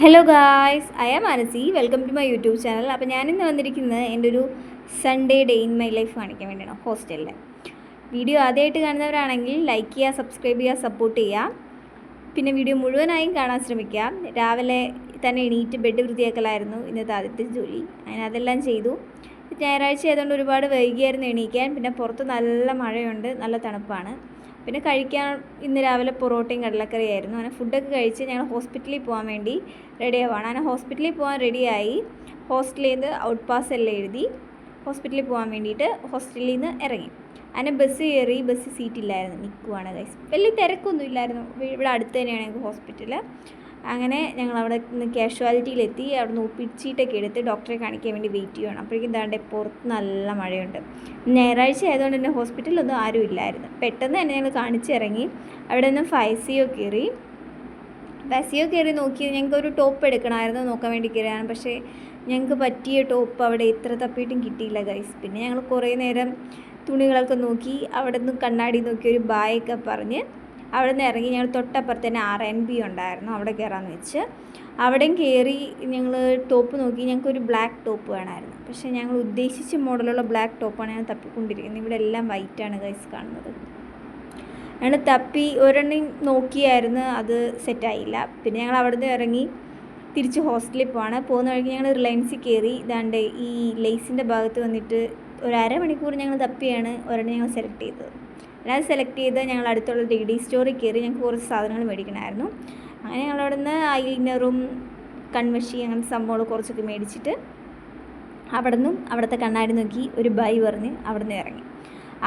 Hello guys, I am Anasi. Welcome to my YouTube channel. അപ്പോൾ ഞാനിന്ന് വന്നിരിക്കുന്നത് എൻ്റെ ഒരു Sunday day in my life കാണിക്കാൻ വേണ്ടിയാണ് ഹോസ്റ്റലിൽ. വീഡിയോ ആദ്യമായിട്ട് കാണുന്നവരാണെങ്കിൽ ലൈക്ക് ചെയ്യുക, സബ്സ്ക്രൈബ് ചെയ്യുക, സപ്പോർട്ട് ചെയ്യുക. പിന്നെ വീഡിയോ മുഴുവനായും കാണാൻ ശ്രമിക്കുക. രാവിലെ തന്നെ എണീറ്റ് ബെഡ് വൃത്തിയാക്കലായിരുന്നു ഇന്നത്തെ ആദ്യത്തെ ജോലി. അങ്ങനെ അതെല്ലാം ചെയ്തു. ഞായറാഴ്ച ആയതുകൊണ്ട് ഒരുപാട് വൈകിയായിരുന്നു എണീക്കാൻ. പിന്നെ പുറത്ത് നല്ല മഴയുണ്ട്, നല്ല തണുപ്പാണ്. പിന്നെ കഴിക്കാൻ ഇന്ന് രാവിലെ പൊറോട്ടയും കടലക്കറിയായിരുന്നു. അങ്ങനെ ഫുഡൊക്കെ കഴിച്ച് ഞങ്ങൾ ഹോസ്പിറ്റലിൽ പോകാൻ വേണ്ടി റെഡി ആവുകയാണ്. അങ്ങനെ ഹോസ്പിറ്റലിൽ പോകാൻ റെഡിയായി. ഹോസ്റ്റലിൽ നിന്ന് ഔട്ട് പാസ് എല്ലാം എഴുതി ഹോസ്പിറ്റലിൽ പോകാൻ വേണ്ടിയിട്ട് ഹോസ്റ്റലിൽ നിന്ന് ഇറങ്ങി. അങ്ങനെ ബസ് കയറി. ബസ് സീറ്റില്ലായിരുന്നു, നിൽക്കുവാണ് ഗൈസ്. വലിയ തിരക്കൊന്നും ഇല്ലായിരുന്നു. ഇവിടെ അടുത്ത് തന്നെയാണ് ഞങ്ങൾക്ക് ഹോസ്പിറ്റൽ. അങ്ങനെ ഞങ്ങൾ അവിടെ നിന്ന് കാഷ്വാലിറ്റിയിലെത്തി. അവിടെ നിന്ന് ഒപ്പിച്ചീട്ടൊക്കെ എടുത്ത് ഡോക്ടറെ കാണിക്കാൻ വേണ്ടി വെയിറ്റ് ചെയ്യുകയാണ്. അപ്പോഴേക്കും ദാണ്ടെ പുറത്ത് നല്ല മഴയുണ്ട്. ഞായറാഴ്ച ആയതുകൊണ്ട് തന്നെ ഹോസ്പിറ്റലിലൊന്നും ആരും ഇല്ലായിരുന്നു. പെട്ടെന്ന് തന്നെ ഞങ്ങൾ കാണിച്ചിറങ്ങി. അവിടെ നിന്ന് ഫൈസിയോ കയറി നോക്കി. ഞങ്ങൾക്കൊരു ടോപ്പ് എടുക്കണമായിരുന്നു, നോക്കാൻ വേണ്ടി കയറിയാണ്. പക്ഷേ ഞങ്ങൾക്ക് പറ്റിയ ടോപ്പ് അവിടെ എത്ര തപ്പിയിട്ടും കിട്ടിയില്ല ഗൈസ്. പിന്നെ ഞങ്ങൾ കുറേ നേരം തുണികളൊക്കെ നോക്കി. അവിടെ നിന്ന് കണ്ണാടി നോക്കി ഒരു ബായൊക്കെ പറഞ്ഞ് അവിടെ നിന്ന് ഇറങ്ങി. ഞങ്ങൾ തൊട്ടപ്പുറത്ത് തന്നെ RNB ഉണ്ടായിരുന്നു, അവിടെ കയറാമെന്ന് വെച്ച് അവിടെയും കയറി. ഞങ്ങൾ ടോപ്പ് നോക്കി. ഞങ്ങൾക്കൊരു ബ്ലാക്ക് ടോപ്പ് വേണമായിരുന്നു. പക്ഷേ ഞങ്ങൾ ഉദ്ദേശിച്ച മോഡലുള്ള ബ്ലാക്ക് ടോപ്പാണ് ഞാൻ തപ്പിക്കൊണ്ടിരിക്കുന്നത്. ഇവിടെ എല്ലാം വൈറ്റാണ് ഗൈസ് കാണുന്നത്. ഞങ്ങൾ തപ്പി ഒരെണ്ണം നോക്കിയായിരുന്നു, അത് സെറ്റായില്ല. പിന്നെ ഞങ്ങൾ അവിടെ നിന്ന് ഇറങ്ങി തിരിച്ച് ഹോസ്റ്റലിൽ പോകുന്ന വഴിക്ക് ഞങ്ങൾ റിലയൻസിൽ കയറി. ഇതാണ്ട് ഈ ലേസിൻ്റെ ഭാഗത്ത് വന്നിട്ട് ഒരു അരമണിക്കൂർ ഞങ്ങൾ തപ്പിയാണ് ഒരെണ്ണം ഞങ്ങൾ സെലക്ട് ചെയ്തത്. അത് സെലക്ട് ചെയ്ത് ഞങ്ങൾ അടുത്തുള്ള ലേഡി സ്റ്റോറിൽ കയറി. ഞങ്ങൾക്ക് കുറച്ച് സാധനങ്ങൾ മേടിക്കണമായിരുന്നു. അങ്ങനെ ഞങ്ങൾ അവിടെ നിന്ന് ഐലൈനറും കൺമഷി അങ്ങനത്തെ സംഭവങ്ങൾ കുറച്ചൊക്കെ മേടിച്ചിട്ട് അവിടുത്തെ കണ്ണാടി നോക്കി ഒരു ബൈ പറഞ്ഞ് അവിടെ നിന്ന് ഇറങ്ങി.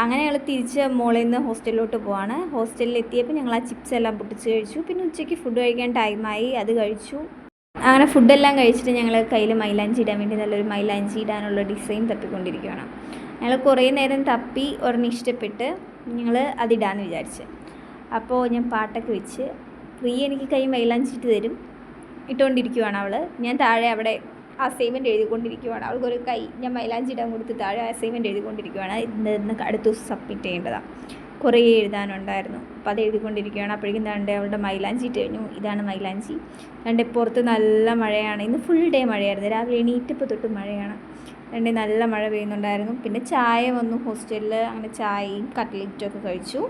അങ്ങനെ ഞങ്ങൾ തിരിച്ച് മോളിൽ നിന്ന് ഹോസ്റ്റലിലോട്ട് പോവാണ്. ഹോസ്റ്റലിൽ എത്തിയപ്പോൾ ഞങ്ങൾ ആ ചിപ്സ് എല്ലാം പൊട്ടിച്ച് കഴിച്ചു. പിന്നെ ഉച്ചയ്ക്ക് ഫുഡ് കഴിക്കാൻ ടൈമായി, അത് കഴിച്ചു. അങ്ങനെ ഫുഡെല്ലാം കഴിച്ചിട്ട് ഞങ്ങൾ കയ്യിൽ മൈലാഞ്ചി ഇടാൻ വേണ്ടി നല്ലൊരു മൈലാഞ്ചി ഇടാനുള്ള ഡിസൈൻ തപ്പിക്കൊണ്ടിരിക്കുകയാണ്. ഞങ്ങൾ കുറേ നേരം തപ്പി ഒരെണ്ണം ഇഷ്ടപ്പെട്ട് ഞങ്ങൾ അതിടാമെന്ന് വിചാരിച്ച്. അപ്പോൾ ഞാൻ പാട്ടൊക്കെ വെച്ച് എനിക്ക് കൈ മൈലാഞ്ചിട്ട് തരും, ഇട്ടുകൊണ്ടിരിക്കുവാണ് അവൾ. ഞാൻ താഴെ അവിടെ അസൈൻമെൻറ്റ് എഴുതിക്കൊണ്ടിരിക്കുവാണ്. അവൾക്കൊരു കൈ ഞാൻ മൈലാഞ്ചി ഇടാൻ കൊടുത്ത് താഴെ അസൈൻമെൻറ്റ് എഴുതിക്കൊണ്ടിരിക്കുവാണ്. ഇന്ന് അടുത്ത ദിവസം സബ്മിറ്റ് ചെയ്യേണ്ടതാണ്, കുറേ എഴുതാനുണ്ടായിരുന്നു. അപ്പോൾ അത് എഴുതിക്കൊണ്ടിരിക്കുകയാണ്. അപ്പോഴേക്കും ദാണ്ടെ അവളുടെ മൈലാഞ്ചി ഇട്ട് കഴിഞ്ഞു. ഇതാണ് മൈലാഞ്ചി. ദാണ്ടെ പുറത്ത് നല്ല മഴയാണ്. ഇന്ന് ഫുൾ ഡേ മഴയായിരുന്നു. രാവിലെ എണീറ്റപ്പോൾ തൊട്ട് മഴയാണ്. ദാണ്ടെ നല്ല മഴ പെയ്യുന്നുണ്ടായിരുന്നു. പിന്നെ ചായ വന്നു ഹോസ്റ്റലിൽ. അങ്ങനെ ചായയും കട്ട്ലറ്റും ഒക്കെ കഴിച്ചു.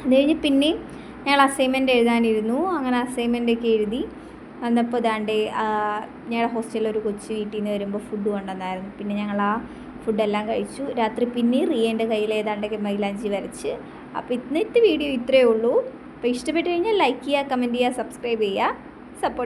അത് കഴിഞ്ഞ് പിന്നെയും ഞങ്ങൾ അസൈൻമെൻറ്റ് എഴുതാനിരുന്നു. അങ്ങനെ അസൈൻമെൻറ്റൊക്കെ എഴുതി വന്നപ്പോൾ ദാണ്ടെ ഞങ്ങളുടെ ഹോസ്റ്റലിൽ ഒരു കൊച്ചു വീട്ടിൽ നിന്ന് വരുമ്പോൾ ഫുഡ് കൊണ്ടുവന്നായിരുന്നു. പിന്നെ ഞങ്ങൾ ആ ഫുഡെല്ലാം കഴിച്ചു. രാത്രി പിന്നെ റിയേൻ്റെ കയ്യിൽ ഏതാണ്ടൊക്കെ മൈലാഞ്ചി വരച്ച്. അപ്പോൾ ഇന്നത്തെ വീഡിയോ ഇത്രയേ ഉള്ളൂ. അപ്പോൾ ഇഷ്ടപ്പെട്ട് കഴിഞ്ഞാൽ ലൈക്ക് ചെയ്യുക, കമൻറ്റ് ചെയ്യുക, സബ്സ്ക്രൈബ് ചെയ്യുക, സപ്പോർട്ട്